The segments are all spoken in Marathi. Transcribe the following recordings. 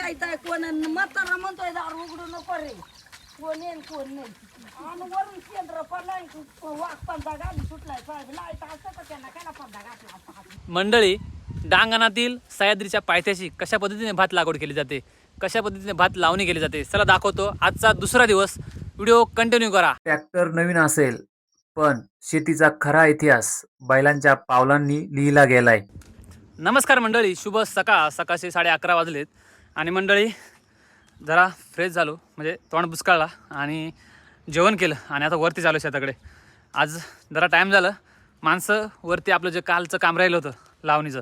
लाईट आहे कोण म्हातारा म्हणतोय दार उघडू नको रे कोण येईल कोण नाही आणि वरून केंद्र पडलाय वाघ पंधा घालून सुटलाय साहेब लाईट असतं तर त्यांना काय पंधा घातला असता. मंडळी, डांगणातील सह्याद्रीच्या पायथ्याशी कशा पद्धतीने भात लागवड केली जाते, कशा पद्धतीने भात लावणी केली जाते, चला दाखवतो. आजचा दुसरा दिवस, व्हिडिओ कंटिन्यू करा. ट्रॅक्टर नवीन असेल पण शेतीचा खरा इतिहास बैलांच्या पावलांनी लिहिला गेलाय. नमस्कार मंडळी, शुभ सकाळ. सकाळचे 11:30 वाजलेत आणि मंडळी जरा फ्रेश झालो, म्हणजे तोंड बुचकाळला आणि जेवण केलं आणि आता वरती चालू शेताकडे. आज जरा टाईम झालं. माणसं वरती आपलं जे कालचं काम राहिलं होतं लावणीचं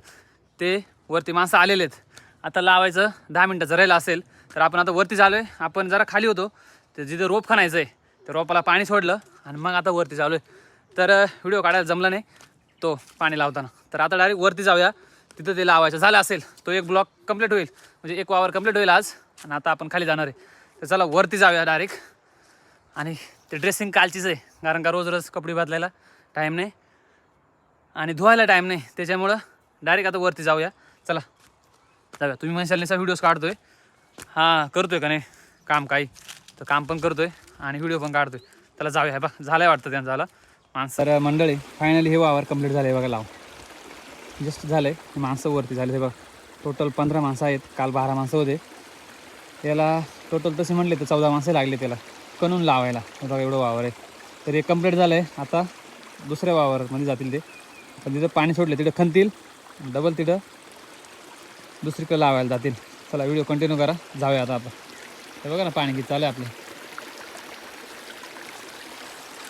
ते वरती माणसं आलेले आहेत. आता लावायचं 10 मिनटाचं राहिलं असेल तर आपण आता वरती चालू आहे. आपण जरा खाली होतो, ते जिथे रोप खणायचं आहे त्या रोपाला पाणी सोडलं आणि मग आता वरती चालू आहे. तर व्हिडिओ काढायला जमला नाही तो पाणी लावताना, तर आता डायरेक्ट वरती जाऊया. तिथं ते लावायचं झालं असेल तो एक ब्लॉक कंप्लीट होईल, म्हणजे एक वावर कंप्लीट होईल आज. आणि आता आपण खाली जाणार आहे, तर चला वरती जाऊया डायरेक्ट. आणि ते ड्रेसिंग कालचीच आहे, कारण का रोज रोज कपडे बदलायला टाईम नाही आणि धुवायला टाईम नाही, त्याच्यामुळं डायरेक्ट आता वरती जाऊया. चला जाऊया. तुम्ही म्हणशाल निसा व्हिडिओज काढतोय, हां करतोय का नाही काम काही, तर काम पण करतोय आणि व्हिडिओ पण काढतोय. त्याला जाऊया. हे बघ झालं आहे वाटतं त्यांचं झालं माणसं. तर मंडळी फायनली हे वावर कंप्लीट झालं आहे बघा, लाव जस्ट झालं आहे. माणसं वरती झाले हे बघ. टोटल 15 माणसं आहेत, काल 12 माणसं होते. याला टोटल तसे म्हणले तर 14 माणसं लागले त्याला कणून लावायला. हे बघा एवढं वावर आहे. तर हे कंप्लीट झालं आहे. आता दुसऱ्या वावरमध्ये जातील ते, पण तिथं पाणी सोडले तिथं खणतील, डबल तिथं दुसरीकडे लावायला जातील. चला व्हिडिओ कंटिन्यू करा, जाऊया आता आपण. हे बघा ना पाणी किती चालू आहे आपलं.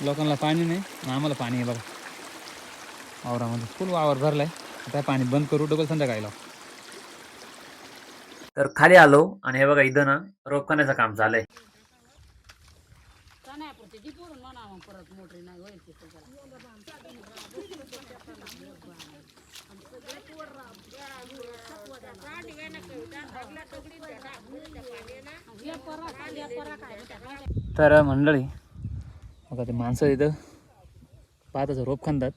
लोकांना पाणी नाही आणि आम्हाला पाणी आहे बघा वावरामध्ये. फुल वावर भरला आहे. आता पाणी बंद करू, डबल संध्याकाळी लावू. तर खाली आलो आणि हे बघा इथं ना रोप खाण्याचं काम चाललंय. तर मंडळी बघा ते माणसं इथं पाहताच रोप खांतात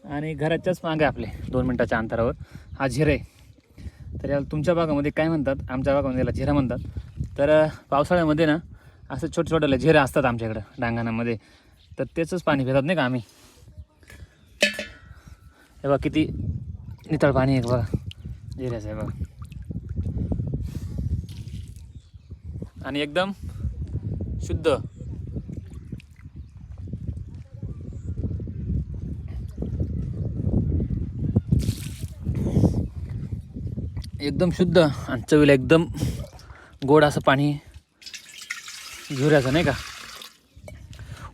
आणि घराच्याच मागे आपले 2 मिनटाच्या अंतरावर हा झिरा आहे. तर याला तुमच्या भागामध्ये काय म्हणतात, आमच्या भागामध्ये याला झिरा म्हणतात. तर पावसाळ्यामध्ये ना असं छोटे छोट्याला झिरा असतात आमच्याकडं डांगणामध्ये, तर त्याचंच पाणी पितात नाही का आम्ही. हे बघा किती नितळ पाणी आहे बघा झिऱ्याचं आहे बघा, आणि एकदम शुद्ध. एकदम शुद्ध आणि चवीला एकदम गोड असं पाणी झुऱ्याचं नाही का.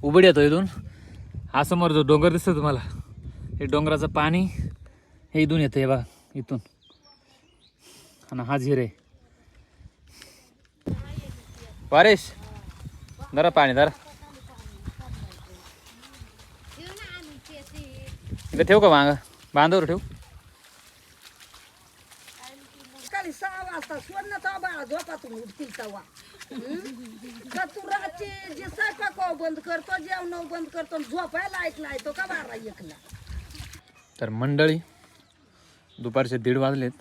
उबड येतो इथून. हा समोर जो डोंगर दिसतो तुम्हाला, हे डोंगराचं पाणी हे इथून येतं. हे बघा इथून, आणि हा झिरे. वारेश जरा पाणी जरा इथं ठेव का वांग, बांधावर ठेव. सकाळी 6 वाजता स्वर्ण बाळा झोपातून उठतील तेव्हा कतुराची जे स्वयंपाक बंद करतो, जेवण बंद करतो, झोपायला ऐकला तो का 12-1ला. तर मंडळी दुपारचे 1:30 वाजलेत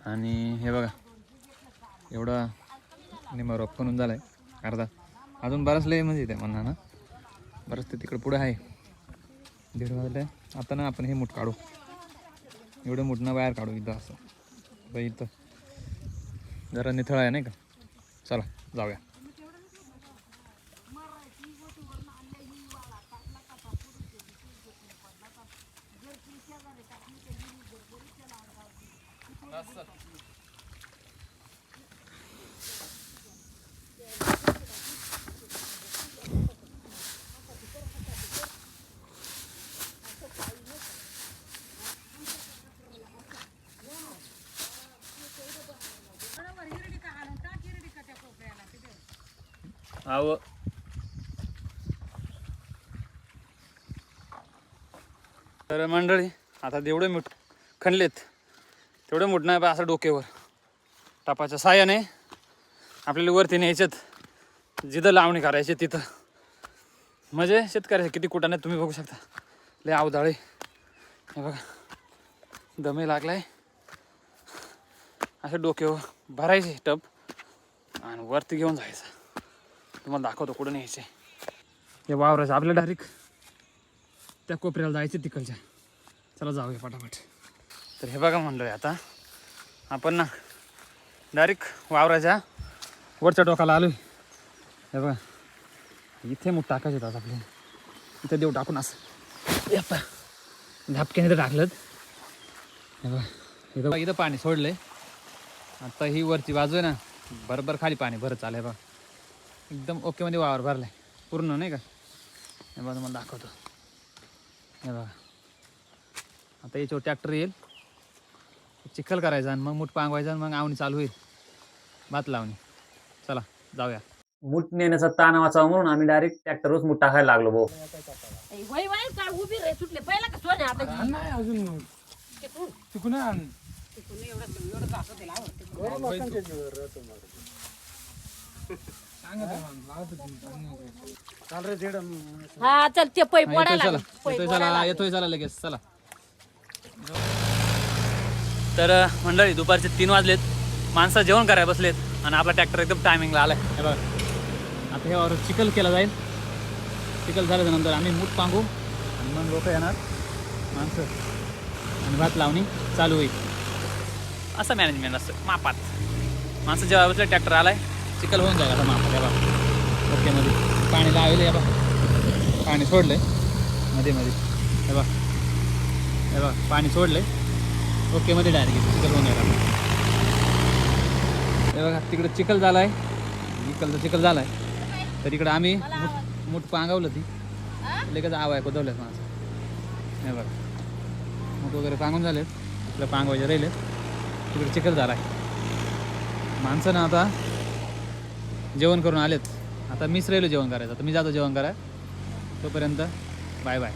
आणि हे बघा एवढा निमा रोप करून झाला आहे अर्धा. अजून बराच लय म्हणजे ते म्हणा ना, बरंच ते तिकडं पुढे आहे. 1:30 वाजले. आता ना आपण हे मूठ काढू, एवढं मूठनं बाहेर काढू इथं असं. बाई इथं जरा निथळ आहे नाही का. चला जाऊया. आव तर मंडळी आता जेवढे मूठ खणलेत तेवढे मूठ नाही असं डोक्यावर टापाच्या साह्याने आपल्याला वरती न्यायच्यात, जिथं लावणी करायची तिथं. म्हणजे शेतकऱ्याचे किती कुटाने तुम्ही बघू शकता. लय अवदाळे हे बघा, दमे लागलाय असे डोक्यावर भरायचे टब आणि वरती घेऊन जायचं. तुम्हाला दाखवतो कुठं न्यायचे. हे वावराचं आपल्या डायरेक्ट त्या कोपऱ्याला जायचे तिकडच्या. चला जाऊया पटापट. तर हे बघा म्हणलं आता आपण ना डायरेक्ट वावराच्या वरच्या टोकाला आलो. हे बघा इथे मूठ टाकायचे आता आपल्याला. इथं देऊ टाकून असं आता झापक्याने तर टाकलं. हे बघा इथं पाणी सोडलंय. आता ही वरची बाजू आहे ना बरोबर खाली पाणी भरत चाललंय बघा. एकदम ओकेमध्ये वावर भरलाय पूर्ण नाही का. हे बघा तुम्हाला दाखवतो. हे बघा आता याच्यावर ट्रॅक्टर येईल, चिखल करायचा आणि मग मूठ पांगवायचा आणि मग आवणी चालू होईल भात लावणी. चला जाऊया. मूठ नेण्याचा ताण वाचावा म्हणून आम्ही डायरेक्ट ट्रॅक्टरवरच मूठ टाकायला लागलो भाऊ. वय वय काय उभी रे सुटले पहिला का सोने आता नाही अजून तिकून आण. हा चल ते पै येतोय पडायला चला लागले. पै येतोय पडायला चला लागले. येतोय चला लगेच चला. तर मंडळी दुपारचे 3 वाजलेत. माणसं जेवण करायला बसलेत आणि आपला ट्रॅक्टर एकदम टायमिंगला आलाय. हे बघा आता हे वावर चिखल केला जाईल. चिखल झाल्याच्या नंतर आम्ही मूठ पांगू आणि मग लोक येणार माणसं आणि भात लावणी चालू होईल. असं मॅनेजमेंट असतं मापात. माणसं जेव्हा बसले ट्रॅक्टर आलाय चिखल होऊन जाईल आता मापात. हे बघा ओकेमध्ये पाणी लावले. हे बघा पाणी सोडलंय मध्ये मध्ये. हे बघा हे बघा पाणी सोडलंय ओकेमध्ये डायरेक्ट चिखल होऊन जाईल. हे बघा तिकडे चिखल झाला आहे. इकडचा चिखल झाला आहे तर इकडं आम्ही मूठ पांगवलं ती लगेच आवाय कोदवल्यात माणसं. हे बघा मूठ वगैरे पांगून झालेत. इकडे पांगवायचे राहिले. तिकडे चिखल झाला आहे. माणसं ना आता जेवण करून आलेत. आता मीच राहिलो जेवण करायचं. आता मी जातो जेवण करायला. तोपर्यंत बाय बाय.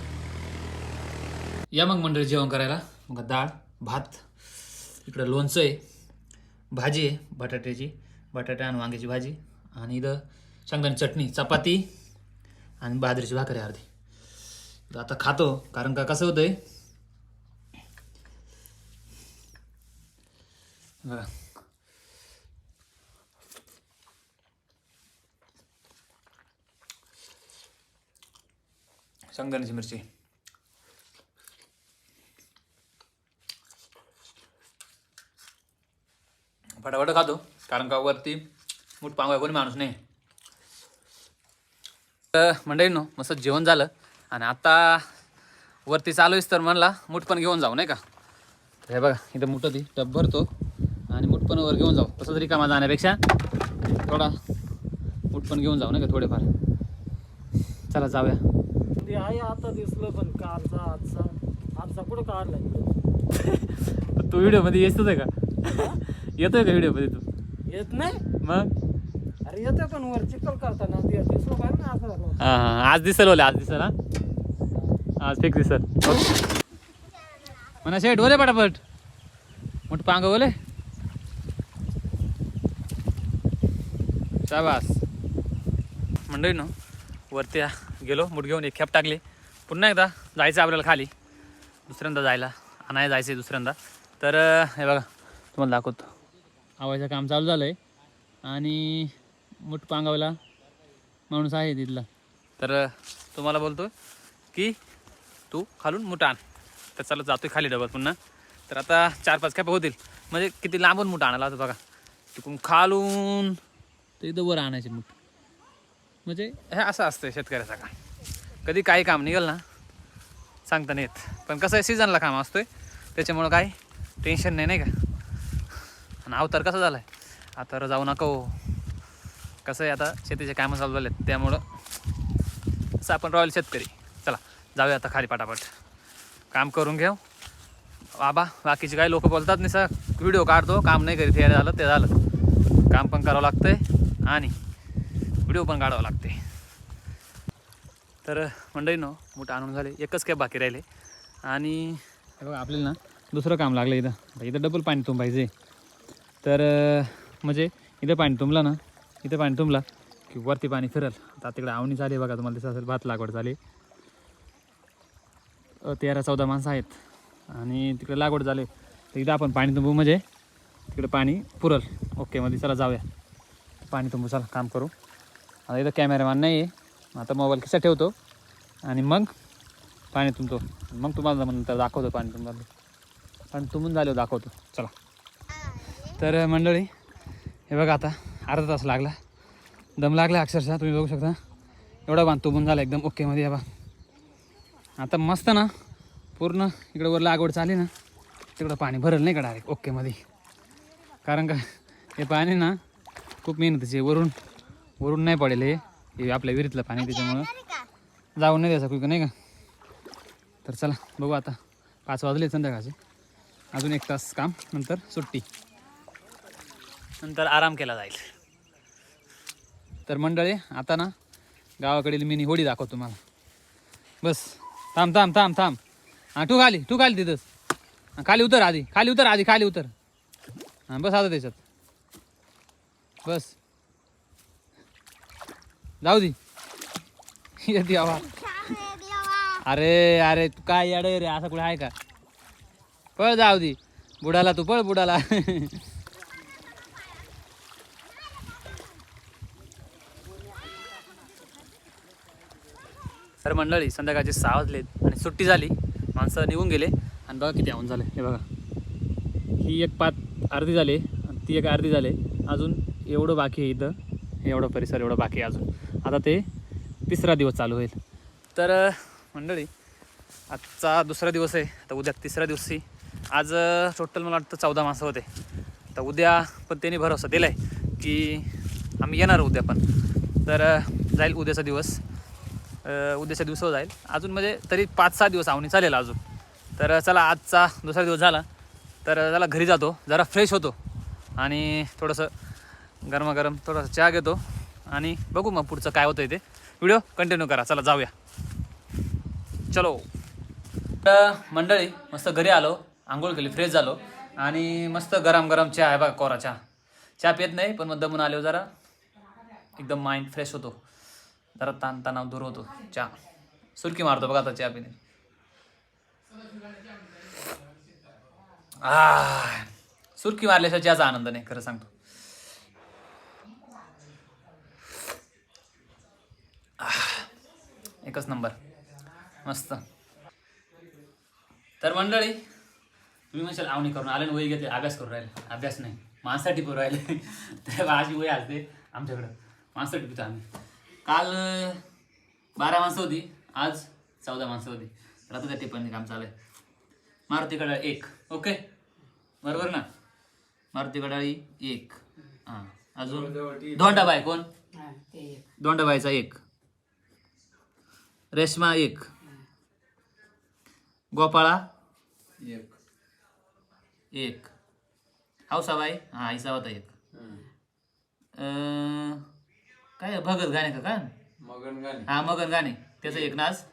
या मग मंडळी जेवण करायला. मग डाळ भात इकडं लोणचं आहे, भाजी आहे बटाट्याची, बटाटा आणि वांग्याची भाजी आणि इथं शेंगदाणे चटणी, चपाती आणि बाजरीची भाकरी अर्धी. तर आता खातो कारण का कसं होतंय बघा. शेंगदाण्याची मिरची फटाफट खातो कारण का वरती मूठ पांगवाय कोणी माणूस नाही. तर मंडळींनो मस्त जेवण झालं आणि आता वरती चालू आहेस तर म्हणला मूठ पण घेऊन जाऊ नाही का. हे बघा इथं मूठ ती टब भरतो आणि मूठ पण वर घेऊन जाऊ. तसं तरी कामा जाण्यापेक्षा थोडा मूठ पण घेऊन जाऊ नाही का थोडेफार. चला जाऊया. आहे आता दिसलं पण कालचा आजचा कुठं काढलाय. तू व्हिडिओमध्ये येतोच आहे का? येतोय का व्हिडिओमध्ये तू? येत नाही मग अरे येतोय पण वर चिखल करताना दिसलो काय ना असं. हां हां आज दिसल बोले आज दिसल. आज फिक्स दिसल. म्हणा शेट बोले पटापट मूठ पांग बोले. शाबास. मंडळी ना वरती गेलो मूठ घेऊन एक खेप टाकली. पुन्हा एकदा जायचं आपल्याला खाली. दुसऱ्यांदा जायला आणायला जायचं आहे दुसऱ्यांदा. तर हे बघा तुम्हाला दाखवतो. आवायचं काम चालू झालं आहे आणि मूठ पांगावला माणूस आहे तिथला. तर तुम्हाला बोलतो की तू खालून मूठ आण. तर चालत जातोय खाली डबल पुन्हा. तर आता 4-5 खेपा होतील. म्हणजे किती लांबून मूठ आणायला होतं बघा. तिकडून खालून तर इथं वर आणायचे मूठ. म्हणजे हे असं असतं शेतकऱ्याचं काम. कधी काही काम निघेल ना सांगता नाही येत. पण कसं आहे सीझनला काम असतोय त्याच्यामुळं काही टेन्शन नाही नाही का. आणि अवतार कसं झालं आहे आता जाऊ नका हो. कसं आहे आता शेतीचे कामं चालू झाले त्यामुळं असं आपण रॉयल शेतकरी. चला जाऊया आता खाली पटापट काम करून घेऊ. बाबा बाकीचे काही लोक बोलतात नाही सर व्हिडिओ काढतो काम नाही करीत. हे झालं ते झालं. काम पण करावं लागतंय आणि व्हिडिओ पण काढावं लागते. तर मंडळीनो मूठ आणून झाले. एकच कॅब बाकी राहिले आणि हे बघा आपल्याला ना दुसरं काम लागलं इथं. इथं डबल पाणी तुंबायचं. तर म्हणजे इथं पाणी तुंबलं ना इथं पाणी तुंबला की वरती पाणी फिरल. आता तिकडे आवणी झाली बघा तुम्हाला दिसत असेल. भात लागवड झाली. 13-14 माणसं आहेत आणि तिकडे लागवड झाली. तर इथं आपण पाणी तुंबू म्हणजे तिकडे पाणी पुरल. ओके मध्ये चला जाऊया पाणी तुंबू. चला काम करू. आता इथं कॅमेरामॅन नाही आहे, आता मोबाईल खिसा ठेवतो आणि मग पाणी तुंबतो. मग तुम्हाला नंतर दाखवतो पाणी तुंबलं. पण तुंबून झाल्यावर दाखवतो. चला. तर मंडळी हे बघा आता अर्धा तास लागला, दम लागला अक्षरशः. तुम्ही बघू शकता एवढा बांध तुंबून झाला एकदम ओकेमध्ये. बा आता मस्त ना पूर्ण इकडं वर लागवड चालली ना, तिकडं पाणी भरल नाही का डायरेक्ट ओकेमध्ये. कारण का हे पाणी ना खूप मेहनतीचे, वरून वरून नाही पडेल हे आपल्या विहिरीतलं पाणी, त्याच्यामुळं जाऊन नाही द्यायचं कुठं नाही का. तर चला बघू आता 5 वाजले संध्याकाळचे, अजून 1 तास काम, नंतर सुट्टी, नंतर आराम केला जाईल. तर मंडळी आता ना गावाकडील मिनी होडी दाखवतो तुम्हाला. बस थांब थांब थांब थांब. हां तू खाली तिथंच. खाली उतर आधी, खाली उतर. हां बस आता त्याच्यात बस. जाऊ दे येते आवा. अरे तू काय येडे रे, असं कुठे आहे का. पळ जाऊ दे बुडाला, तू पळ बुडाला. तर मंडळी संध्याकाळचे 6 वाजलेत आणि सुट्टी झाली, माणसं निघून गेले. आणि बघा किती आऊन झाले. हे बघा ही एक पात अर्धी झाली आणि ती एक अर्धी झाली. अजून एवढं बाकी आहे इथं, एवढं परिसर एवढं बाकी आहे अजून. आता ते 3रा दिवस चालू होईल. तर मंडळी आजचा 2रा दिवस आहे. आता उद्या 3रा दिवशी. आज टोटल मला वाटतं 14 माणसं होते. तर उद्या पण त्यांनी भरोसा दिला आहे की आम्ही येणार उद्या पण. तर जाईल उद्याचा दिवस, उद्याच्या दिवसावर जाईल अजून, म्हणजे तरी 5-6 दिवस आवणी चालेल अजून. तर चला आजचा 2रा दिवस झाला, तर चला घरी जातो, जरा फ्रेश होतो आणि थोडंसं गरमागरम थोडंसं चहा घेतो आणि बघू मग पुढचं काय होतं ते. व्हिडिओ कंटिन्यू करा. चला जाऊया. चलो. तर मंडळी मस्त घरी आलो, आंघोळ केली, फ्रेश झालो आणि मस्त गरम चहा आहे बघा, कोरा चहा पित नाही पण मग दमून आलो जरा, एकदम माइंड फ्रेश होतो, जरा ताणतणाव दूर होतो. चहा सुरकी मारतो बघा आता चहा पिणे. सुरकी मारल्याशिवाय चहाचा आनंद नाही, खरं सांगतो. एकच नंबर मस्त. तर मंडळी तुम्ही म्हणशाल आवणी करून आले, वही घेतले, अभ्यास करून राहिले. अभ्यास नाही, माणसाठी करून राहिले. तर अशी वही असते आमच्याकडं, माणसाठी पितो आम्ही. काल 12 माणसं होती, आज 14 माणसं होती. तर आता त्या टिप्पणी काम चालू आहे. मारुती कडाळी 1. ओके बरोबर ना. मारुती कडाळी 1. हां अजून धोंडाबाई कोण, धोंडाबाईचा 1, रेश्मा 1, गोपाळा 1, हौसाबाई हां हिसाबात 1, काय भगत गाणे का हां मगन गाणे त्याचं 1 नाच.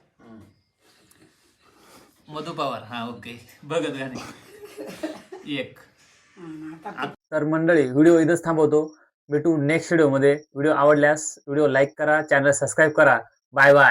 मधु पवार हां ओके भगत गाणे 1. तर मंडळी व्हिडिओ इथंच थांबवतो. भेटू नेक्स्ट व्हिडिओमध्ये. व्हिडिओ आवडल्यास व्हिडिओ लाईक करा, चॅनल सबस्क्राईब करा. Bye bye.